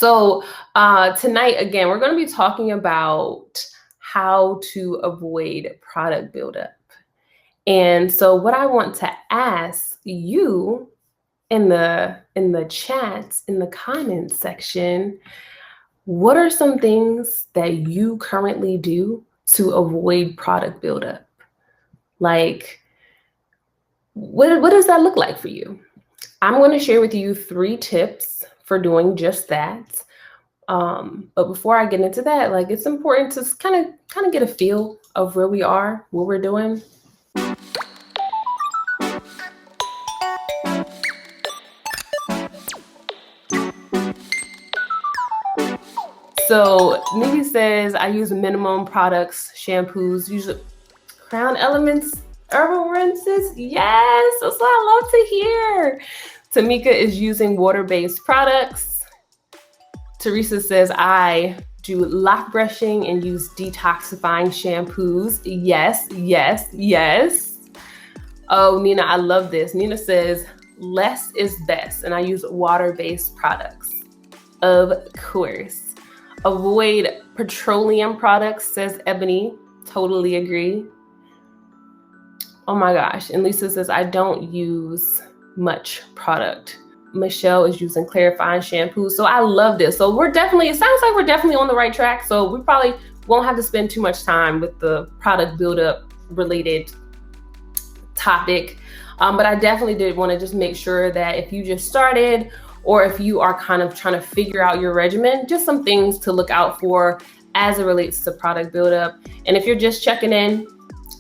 So tonight, again, we're going to be talking about how to avoid product buildup. And so what I want to ask you in the chats, in the comments section, what are some things that you currently do to avoid product buildup? Like, what does that look like for you? I'm going to share with you 3 tips for doing just that. But before I get into that, like, it's important to kind of get a feel of where we are, what we're doing. So Nivea says I use minimum products, shampoos, usually Crown Elements herbal rinses. Yes, that's what I love to hear. Tamika is using water-based products. Teresa says I do lock brushing and use detoxifying shampoos. Yes, yes, yes. Oh, Nina, I love this. Nina says less is best, and I use water-based products. Of course. Avoid petroleum products, says Ebony. Totally agree. Oh my gosh. And Lisa says, I don't use much product. Michelle is using clarifying shampoo. So I love this. So it sounds like we're definitely on the right track. So we probably won't have to spend too much time with the product buildup related topic. But I definitely did want to just make sure that if you just started, or if you are kind of trying to figure out your regimen, just some things to look out for as it relates to product buildup. And if you're just checking in,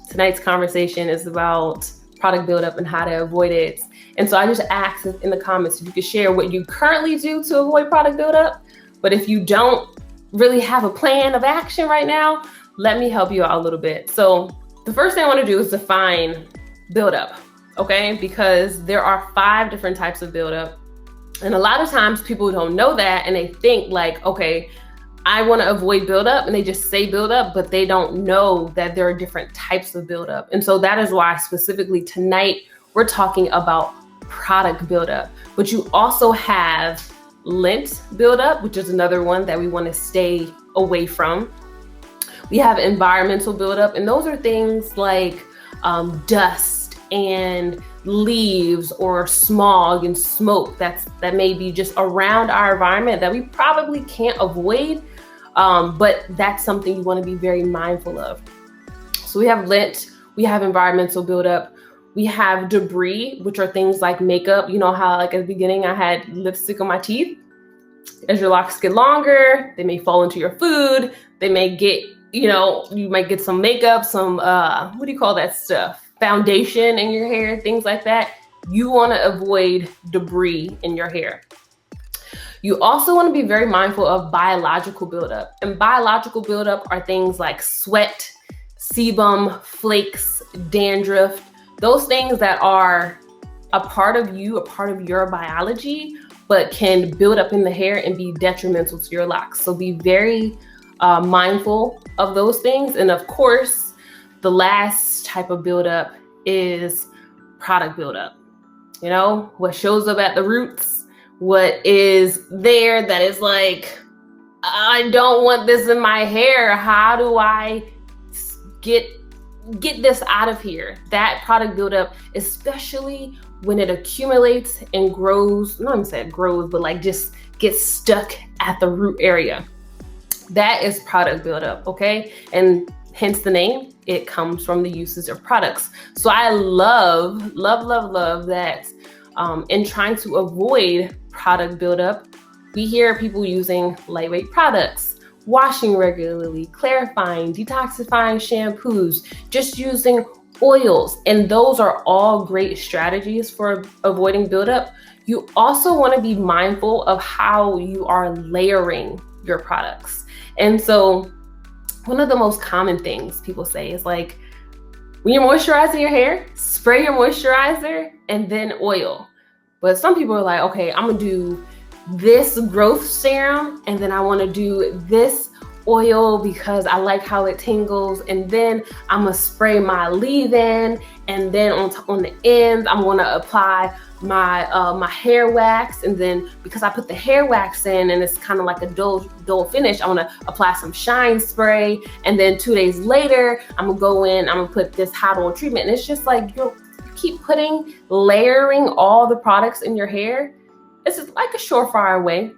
tonight's conversation is about product buildup and how to avoid it. And so I just asked in the comments if you could share what you currently do to avoid product buildup. But if you don't really have a plan of action right now, let me help you out a little bit. So the first thing I want to do is define buildup, okay? Because there are 5 different types of buildup. And a lot of times people don't know that, and they think like, okay, I want to avoid buildup, and they just say buildup, but they don't know that there are different types of buildup. And so that is why specifically tonight we're talking about product buildup. But you also have lint buildup, which is another one that we want to stay away from. We have environmental buildup, and those are things like dust and leaves or smog and smoke that may be just around our environment that we probably can't avoid, but that's something you want to be very mindful of. So we have lint, we have environmental buildup, we have debris, which are things like makeup. You know how like at the beginning I had lipstick on my teeth? As your locks get longer, they may fall into your food, they may get, you might get some makeup, some what do you call that stuff? Foundation in your hair, things like that. You want to avoid debris in your hair. You also want to be very mindful of biological buildup. And biological buildup are things like sweat, sebum, flakes, dandruff, those things that are a part of you, a part of your biology, but can build up in the hair and be detrimental to your locks. So be very mindful of those things. And of course, the last type of buildup is product buildup. What shows up at the roots, what is there that is like, I don't want this in my hair. How do I get this out of here? That product buildup, especially when it accumulates and grows, not even say it grows, but like just gets stuck at the root area. That is product buildup, okay? And hence the name, it comes from the usage of products. So I love, love, love, love that in trying to avoid product buildup, we hear people using lightweight products, washing regularly, clarifying, detoxifying shampoos, just using oils. And those are all great strategies for avoiding buildup. You also want to be mindful of how you are layering your products. And so one of the most common things people say is like, when you're moisturizing your hair, spray your moisturizer and then oil. But some people are like, okay, I'm gonna do this growth serum and then I wanna do this oil because I like how it tingles, and then I'm gonna spray my leave-in, and then on the ends I'm gonna apply my hair wax, and then because I put the hair wax in and it's kind of like a dull finish, I want to apply some shine spray, and then 2 days later I'm gonna go in, I'm gonna put this hot oil treatment, and it's just like you keep layering all the products in your hair. It's just like a surefire way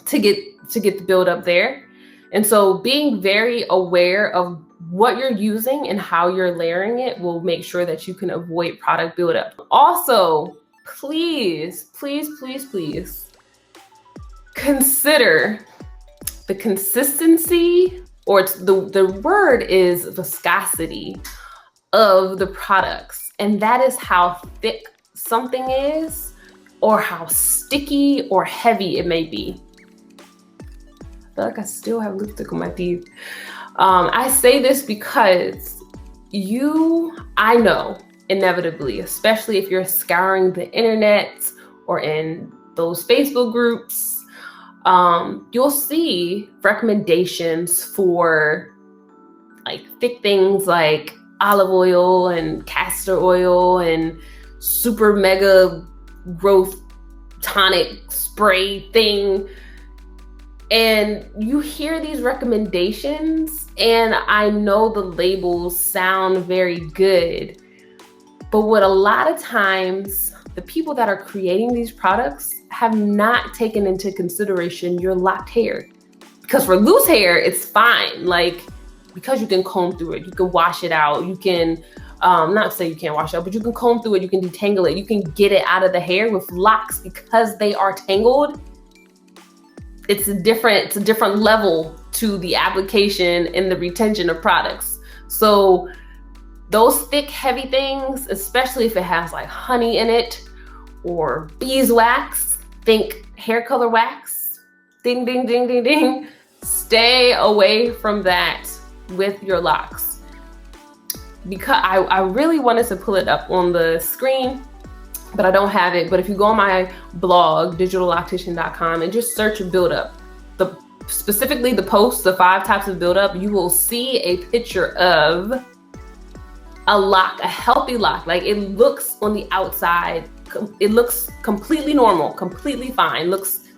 to get the buildup there. And so being very aware of what you're using and how you're layering it will make sure that you can avoid product buildup. Also, please consider the consistency, or the word is viscosity, of the products. And that is how thick something is, or how sticky or heavy it may be. I feel like I still have lipstick on my teeth. I say this because I know inevitably, especially if you're scouring the internet or in those Facebook groups, you'll see recommendations for like thick things like olive oil and castor oil and super mega growth tonic spray thing. And you hear these recommendations, and I know the labels sound very good, but what a lot of times the people that are creating these products have not taken into consideration your locked hair. Because for loose hair, it's fine. Like, because you can comb through it, you can wash it out, you can, not say you can't wash it out, but you can comb through it, you can detangle it, you can get it out of the hair. With locks, because they are tangled, it's a different level to the application and the retention of products. So those thick, heavy things, especially if it has like honey in it or beeswax, think hair color wax, ding, ding, ding, ding, ding. Stay away from that with your locks. Because I really wanted to pull it up on the screen, but I don't have it. But if you go on my blog, digitalloctician.com, and just search Buildup, specifically the post, the 5 types of buildup, you will see a picture of a lock, a healthy lock. Like, it looks on the outside, it looks completely normal, completely fine.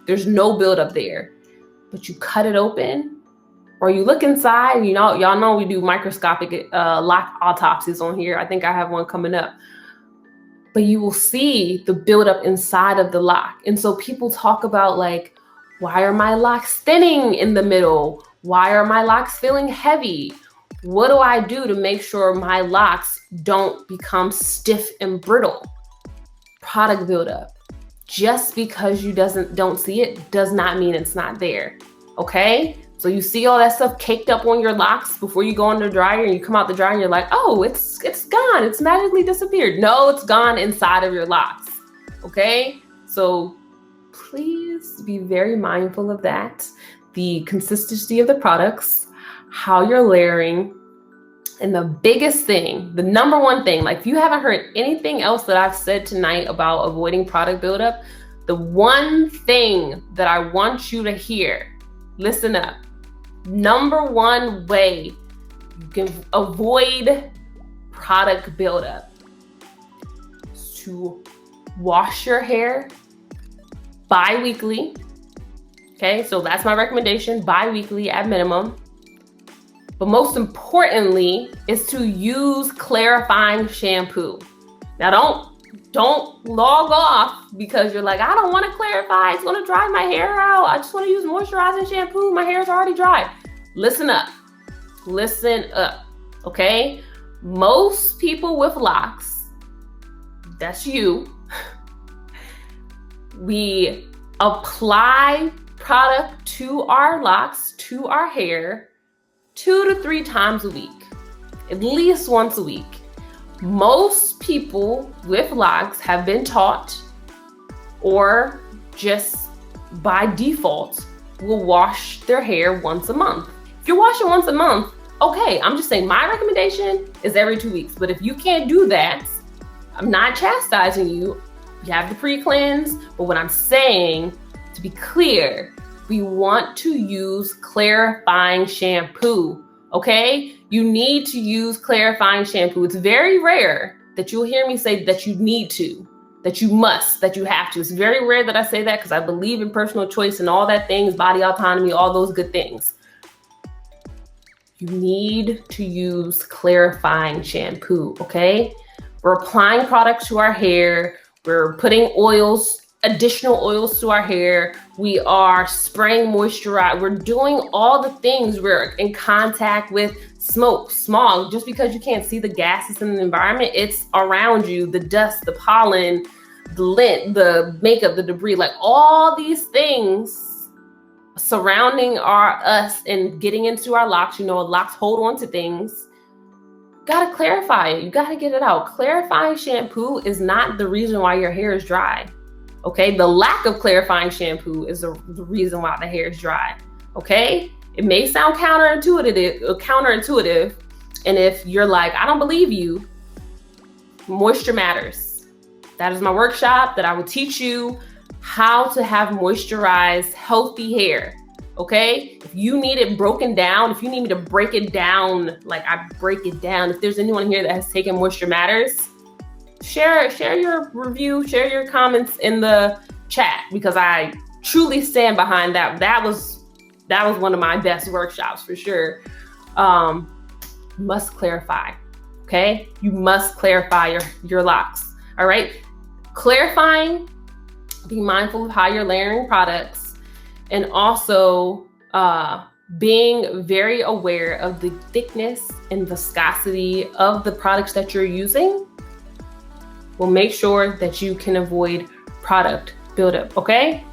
There's no buildup there. But you cut it open, or you look inside, y'all know we do microscopic lock autopsies on here. I think I have one coming up. But you will see the buildup inside of the lock. And so people talk about, like, why are my locks thinning in the middle? Why are my locks feeling heavy? What do I do to make sure my locks don't become stiff and brittle? Product buildup. Just because you don't see it does not mean it's not there, okay? So you see all that stuff caked up on your locks before you go in the dryer, and you come out the dryer and you're like, oh, it's gone. It's magically disappeared. No, it's gone inside of your locks, okay? So please be very mindful of that. The consistency of the products, how you're layering, and the biggest thing, the number one thing, like if you haven't heard anything else that I've said tonight about avoiding product buildup, the one thing that I want you to hear, listen up. Number one way you can avoid product buildup is to wash your hair bi-weekly. Okay, so that's my recommendation, bi-weekly at minimum. But most importantly is to use clarifying shampoo. Now don't log off because you're like, I don't want to clarify. It's going to dry my hair out. I just want to use moisturizing shampoo. My hair is already dry. Listen up. Listen up. Okay? Most people with locks, that's you, we apply product to our locks, to our hair, 2 to 3 times a week, at least once a week. Most people with locks have been taught, or just by default, will wash their hair once a month. If you're washing once a month, okay, I'm just saying my recommendation is every 2 weeks. But if you can't do that, I'm not chastising you. You have the pre-cleanse, but what I'm saying, to be clear, we want to use clarifying shampoo, okay? You need to use clarifying shampoo. It's very rare that you'll hear me say that you need to. that you have to. It's very rare that I say that because I believe in personal choice and all that things, body autonomy, all those good things. You need to use clarifying shampoo, okay? We're applying products to our hair. We're putting oils, additional oils to our hair. We are spraying moisturizer. We're doing all the things. We're in contact with smoke, smog. Just because you can't see the gases in the environment, it's around you, the dust, the pollen, the lint, the makeup, the debris, like all these things surrounding us and getting into our locks. You know, locks hold on to things. Gotta clarify it. You gotta get it out. Clarifying shampoo is not the reason why your hair is dry. Okay, the lack of clarifying shampoo is the reason why the hair is dry. Okay, it may sound counterintuitive, and if you're like, I don't believe you, moisture matters. That is my workshop that I will teach you how to have moisturized, healthy hair. Okay, if you need it broken down, if you need me to break it down, like I break it down, if there's anyone here that has taken Moisture Matters, share your review, share your comments in the chat, because I truly stand behind that. That was one of my best workshops for sure. Must clarify, okay? You must clarify your locks, all right? Clarifying, be mindful of how you're layering products, and also being very aware of the thickness and viscosity of the products that you're using will make sure that you can avoid product buildup, okay?